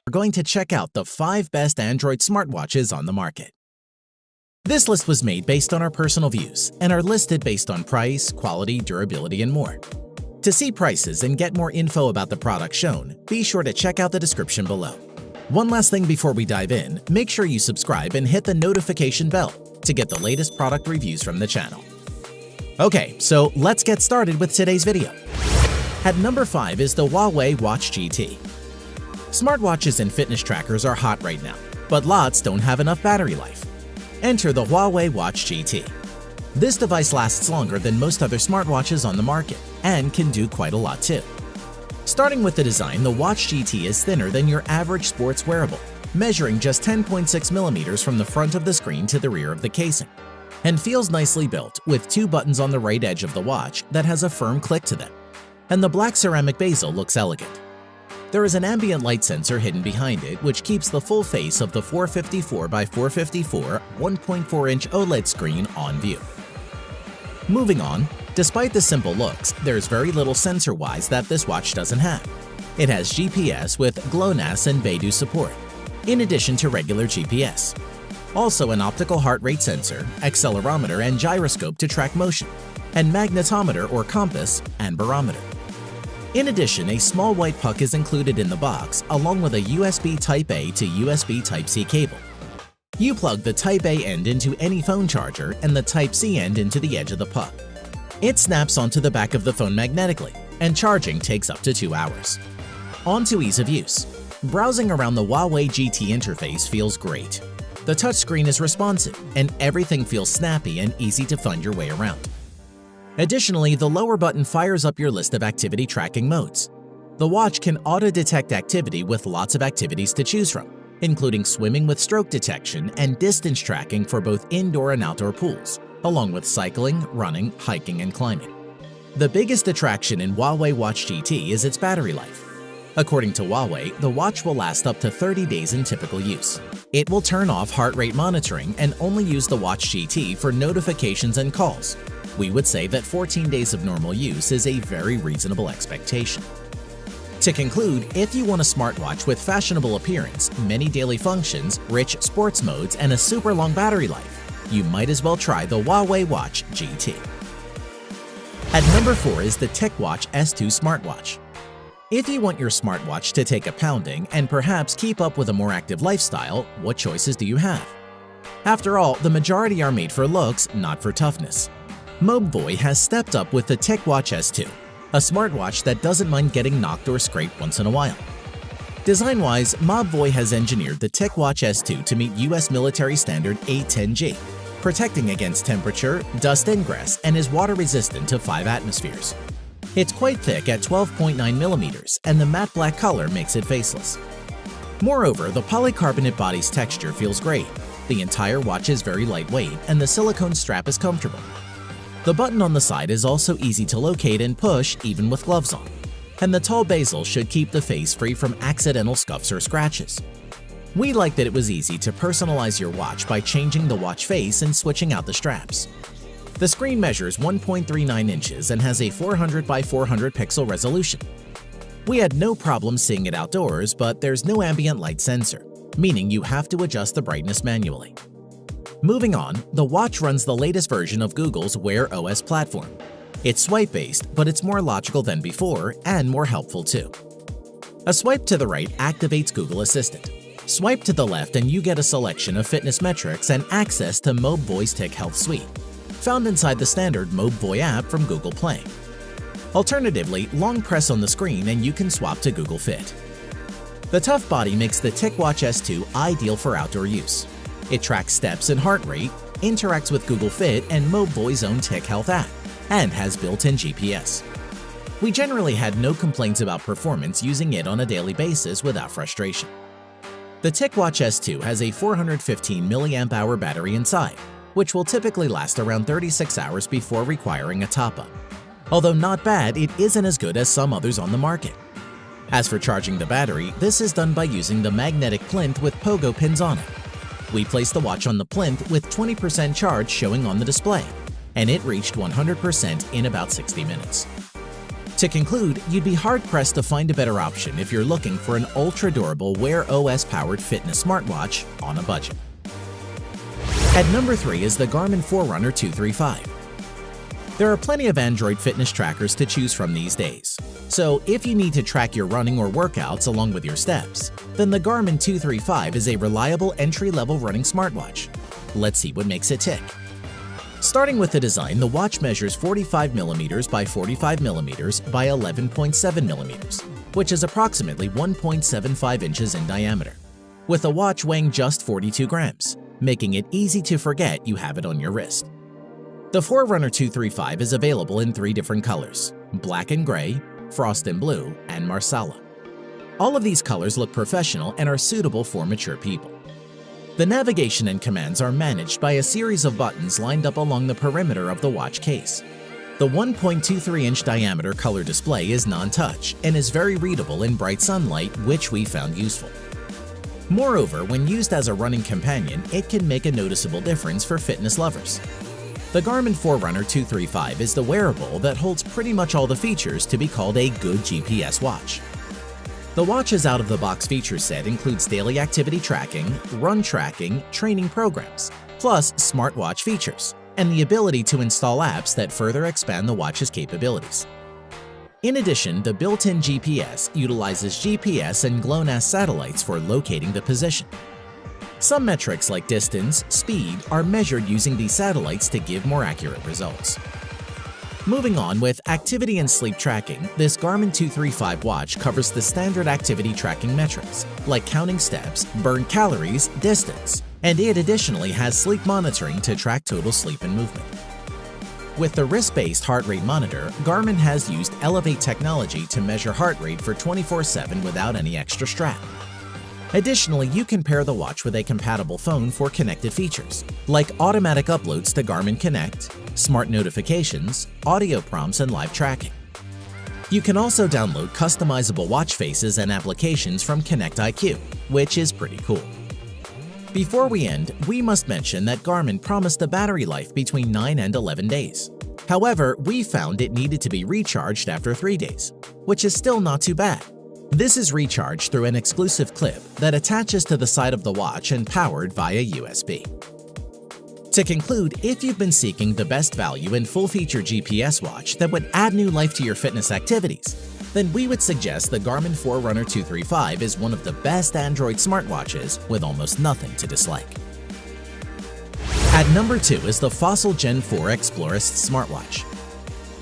We're going to check out the 5 best Android smartwatches on the market. This list was made based on our personal views and are listed based on price, quality, durability, and more. To see prices and get more info about the product shown, be sure to check out the description below. One last thing before we dive in, make sure you subscribe and hit the notification bell to get the latest product reviews from the channel. Okay, so let's get started with today's video. At number 5 is the Huawei Watch GT. Smartwatches and fitness trackers are hot right now, but lots don't have enough battery life. Enter the Huawei Watch GT. This device lasts longer than most other smartwatches on the market and can do quite a lot too. Starting with the design, the Watch GT is thinner than your average sports wearable, measuring just 10.6 millimeters from the front of the screen to the rear of the casing, and feels nicely built with 2 buttons on the right edge of the watch that has a firm click to them, and the black ceramic bezel looks elegant. There is an ambient light sensor hidden behind it which keeps the full face of the 454 by 454 1.4-inch OLED screen on view. Moving on, despite the simple looks, there's very little sensor-wise that this watch doesn't have. It has GPS with GLONASS and Beidou support, in addition to regular GPS. Also an optical heart rate sensor, accelerometer and gyroscope to track motion, and magnetometer or compass and barometer. In addition, a small white puck is included in the box along with a USB Type-A to USB Type-C cable. You plug the Type-A end into any phone charger and the Type-C end into the edge of the puck. It snaps onto the back of the phone magnetically, and charging takes up to 2 hours. On to ease of use. Browsing around the Huawei GT interface feels great. The touchscreen is responsive, and everything feels snappy and easy to find your way around. Additionally, the lower button fires up your list of activity tracking modes. The watch can auto-detect activity with lots of activities to choose from, including swimming with stroke detection and distance tracking for both indoor and outdoor pools, along with cycling, running, hiking, and climbing. The biggest attraction in Huawei Watch GT is its battery life. According to Huawei, the watch will last up to 30 days in typical use. It will turn off heart rate monitoring and only use the Watch GT for notifications and calls. We would say that 14 days of normal use is a very reasonable expectation. To conclude, if you want a smartwatch with fashionable appearance, many daily functions, rich sports modes, and a super long battery life, you might as well try the Huawei Watch GT. At number 4 is the TicWatch S2 smartwatch. If you want your smartwatch to take a pounding and perhaps keep up with a more active lifestyle, what choices do you have? After all, the majority are made for looks, not for toughness. Mobvoi has stepped up with the TicWatch S2, a smartwatch that doesn't mind getting knocked or scraped once in a while. Design-wise, Mobvoi has engineered the TicWatch S2 to meet US military standard 810G, protecting against temperature, dust ingress, and is water-resistant to 5 atmospheres. It's quite thick at 12.9 millimeters, and the matte black color makes it faceless. Moreover, the polycarbonate body's texture feels great. The entire watch is very lightweight, and the silicone strap is comfortable. The button on the side is also easy to locate and push even with gloves on, and the tall bezel should keep the face free from accidental scuffs or scratches. We like that it was easy to personalize your watch by changing the watch face and switching out the straps. The screen measures 1.39 inches and has a 400 by 400 pixel resolution. We had no problem seeing it outdoors, but there's no ambient light sensor, meaning you have to adjust the brightness manually. Moving on, the watch runs the latest version of Google's Wear OS platform. It's swipe-based, but it's more logical than before and more helpful too. A swipe to the right activates Google Assistant. Swipe to the left and you get a selection of fitness metrics and access to Mobvoi's Tic Health Suite, found inside the standard Mobvoi app from Google Play. Alternatively, long press on the screen and you can swap to Google Fit. The tough body makes the TicWatch S2 ideal for outdoor use. It tracks steps and heart rate, interacts with Google Fit and Mobvoi's own Tic Health app, and has built-in GPS. We generally had no complaints about performance using it on a daily basis without frustration. The TicWatch S2 has a 415 mAh battery inside, which will typically last around 36 hours before requiring a top-up. Although not bad, it isn't as good as some others on the market. As for charging the battery, this is done by using the magnetic plinth with pogo pins on it. We placed the watch on the plinth with 20% charge showing on the display, and it reached 100% in about 60 minutes. To conclude, you'd be hard-pressed to find a better option if you're looking for an ultra-durable Wear OS-powered fitness smartwatch on a budget. At number 3 is the Garmin Forerunner 235. There are plenty of Android fitness trackers to choose from these days. So if you need to track your running or workouts along with your steps, then the Garmin 235 is a reliable entry-level running smartwatch. Let's see what makes it tick. Starting with the design, the watch measures 45mm by 45mm by 11.7mm, which is approximately 1.75 inches in diameter, with the watch weighing just 42 grams, making it easy to forget you have it on your wrist. The Forerunner 235 is available in 3 different colors: black and gray, frost and blue, and marsala. All of these colors look professional and are suitable for mature people. The navigation and commands are managed by a series of buttons lined up along the perimeter of the watch case. The 1.23-inch diameter color display is non-touch and is very readable in bright sunlight, which we found useful. Moreover, when used as a running companion, it can make a noticeable difference for fitness lovers. The Garmin Forerunner 235 is the wearable that holds pretty much all the features to be called a good GPS watch. The watch's out-of-the-box feature set includes daily activity tracking, run tracking, training programs, plus smartwatch features, and the ability to install apps that further expand the watch's capabilities. In addition, the built-in GPS utilizes GPS and GLONASS satellites for locating the position. Some metrics like distance, speed are measured using these satellites to give more accurate results. Moving on with activity and sleep tracking, this Garmin 235 watch covers the standard activity tracking metrics, like counting steps, burn calories, distance, and it additionally has sleep monitoring to track total sleep and movement. With the wrist-based heart rate monitor, Garmin has used Elevate technology to measure heart rate for 24/7 without any extra strap. Additionally, you can pair the watch with a compatible phone for connected features, like automatic uploads to Garmin Connect, smart notifications, audio prompts, and live tracking. You can also download customizable watch faces and applications from Connect IQ, which is pretty cool. Before we end, we must mention that Garmin promised a battery life between 9 and 11 days. However, we found it needed to be recharged after 3 days, which is still not too bad. This is recharged through an exclusive clip that attaches to the side of the watch and powered via USB. To conclude, if you've been seeking the best value in full-feature GPS watch that would add new life to your fitness activities, then we would suggest the Garmin Forerunner 235 is one of the best Android smartwatches with almost nothing to dislike. At number 2 is the Fossil Gen 4 Explorist smartwatch.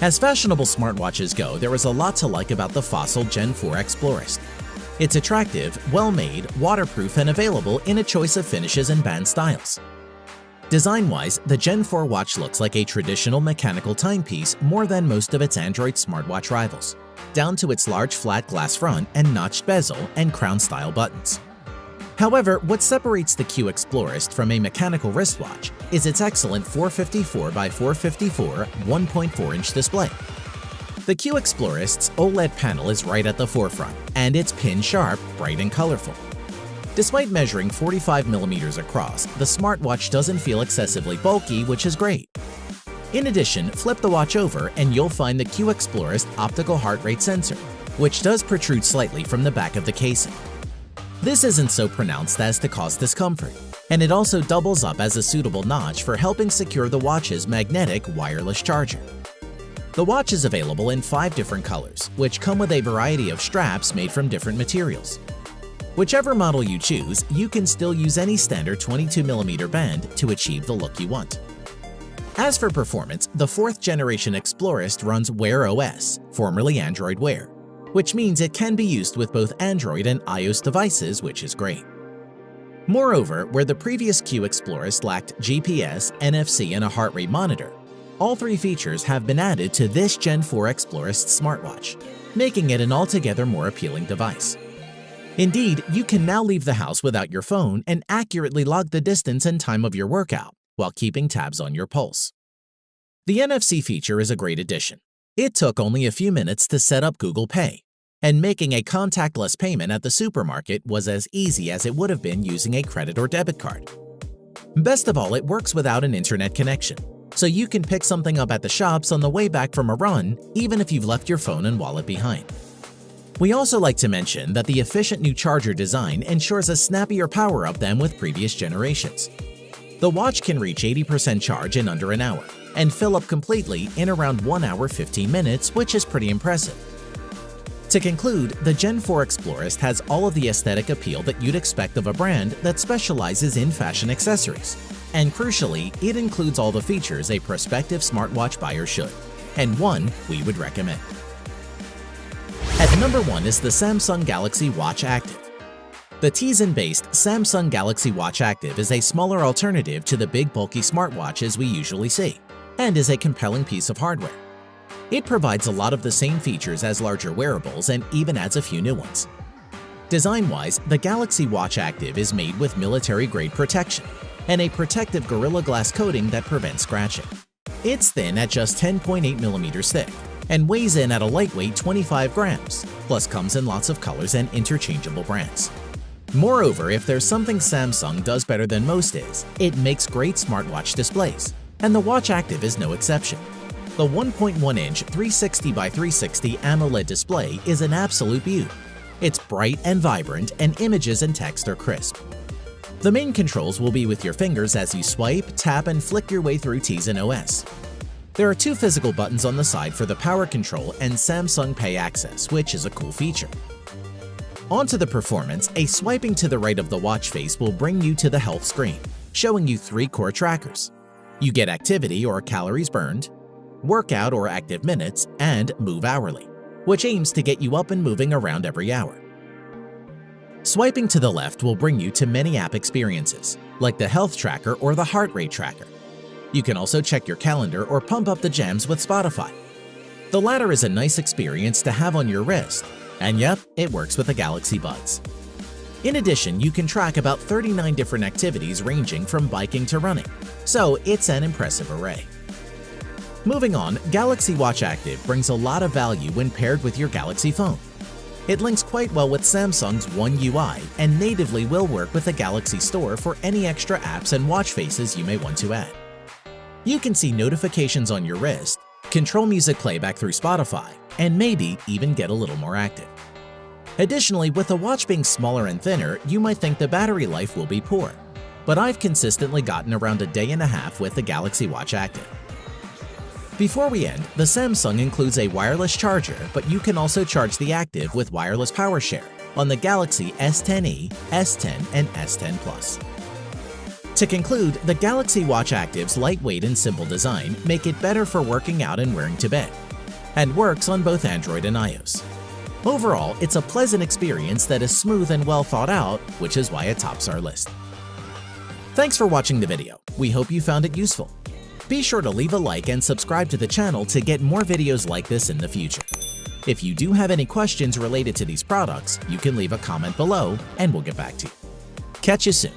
As fashionable smartwatches go, there is a lot to like about the Fossil Gen 4 Explorist. It's attractive, well-made, waterproof, and available in a choice of finishes and band styles. Design-wise, the Gen 4 watch looks like a traditional mechanical timepiece more than most of its Android smartwatch rivals, down to its large flat glass front and notched bezel and crown-style buttons. However, what separates the Q Explorist from a mechanical wristwatch is its excellent 454 by 454 1.4-inch display. The Q Explorist's OLED panel is right at the forefront, and it's pin-sharp, bright, and colorful. Despite measuring 45mm across, the smartwatch doesn't feel excessively bulky, which is great. In addition, flip the watch over and you'll find the Q Explorist optical heart rate sensor, which does protrude slightly from the back of the casing. This isn't so pronounced as to cause discomfort, and it also doubles up as a suitable notch for helping secure the watch's magnetic wireless charger. The watch is available in 5 different colors, which come with a variety of straps made from different materials. Whichever model you choose, you can still use any standard 22mm band to achieve the look you want. As for performance, the 4th generation Explorist runs Wear OS, formerly Android Wear, which means it can be used with both Android and iOS devices, which is great. Moreover, where the previous Q Explorist lacked GPS, NFC, and a heart rate monitor, all 3 features have been added to this Gen 4 Explorist smartwatch, making it an altogether more appealing device. Indeed, you can now leave the house without your phone and accurately log the distance and time of your workout while keeping tabs on your pulse. The NFC feature is a great addition. It took only a few minutes to set up Google Pay, and making a contactless payment at the supermarket was as easy as it would have been using a credit or debit card. Best of all, it works without an internet connection, so you can pick something up at the shops on the way back from a run, even if you've left your phone and wallet behind. We also like to mention that the efficient new charger design ensures a snappier power-up than with previous generations. The watch can reach 80% charge in under an hour and fill up completely in around 1 hour 15 minutes, which is pretty impressive. To conclude, the Gen 4 Explorist has all of the aesthetic appeal that you'd expect of a brand that specializes in fashion accessories. And crucially, it includes all the features a prospective smartwatch buyer should, and one we would recommend. At number 1 is the Samsung Galaxy Watch Active. The Tizen-based Samsung Galaxy Watch Active is a smaller alternative to the big bulky smartwatches we usually see, and is a compelling piece of hardware. It provides a lot of the same features as larger wearables and even adds a few new ones. Design-wise, the Galaxy Watch Active is made with military-grade protection and a protective Gorilla Glass coating that prevents scratching. It's thin at just 10.8 millimeters thick and weighs in at a lightweight 25 grams, plus comes in lots of colors and interchangeable brands. Moreover, if there's something Samsung does better than most is, it makes great smartwatch displays, and the Watch Active is no exception. The 1.1-inch 360 by 360 AMOLED display is an absolute beaut. It's bright and vibrant, and images and text are crisp. The main controls will be with your fingers as you swipe, tap, and flick your way through Tizen OS. There are 2 physical buttons on the side for the power control and Samsung Pay access, which is a cool feature. Onto the performance, a swiping to the right of the watch face will bring you to the health screen, showing you 3 core trackers. You get activity or calories burned, workout or active minutes, and move hourly, which aims to get you up and moving around every hour. Swiping to the left will bring you to many app experiences, like the health tracker or the heart rate tracker. You can also check your calendar or pump up the jams with Spotify. The latter is a nice experience to have on your wrist, and yep, it works with the Galaxy Buds. In addition, you can track about 39 different activities ranging from biking to running, so it's an impressive array. Moving on, Galaxy Watch Active brings a lot of value when paired with your Galaxy phone. It links quite well with Samsung's One UI and natively will work with the Galaxy Store for any extra apps and watch faces you may want to add. You can see notifications on your wrist, control music playback through Spotify, and maybe even get a little more active. Additionally, with the watch being smaller and thinner, you might think the battery life will be poor, but I've consistently gotten around a day and a half with the Galaxy Watch Active. Before we end, the Samsung includes a wireless charger, but you can also charge the Active with wireless power share on the Galaxy S10e, S10, and S10 Plus. To conclude, the Galaxy Watch Active's lightweight and simple design make it better for working out and wearing to bed, and works on both Android and iOS. Overall, it's a pleasant experience that is smooth and well thought out, which is why it tops our list. Thanks for watching the video. We hope you found it useful. Be sure to leave a like and subscribe to the channel to get more videos like this in the future. If you do have any questions related to these products, you can leave a comment below and we'll get back to you. Catch you soon.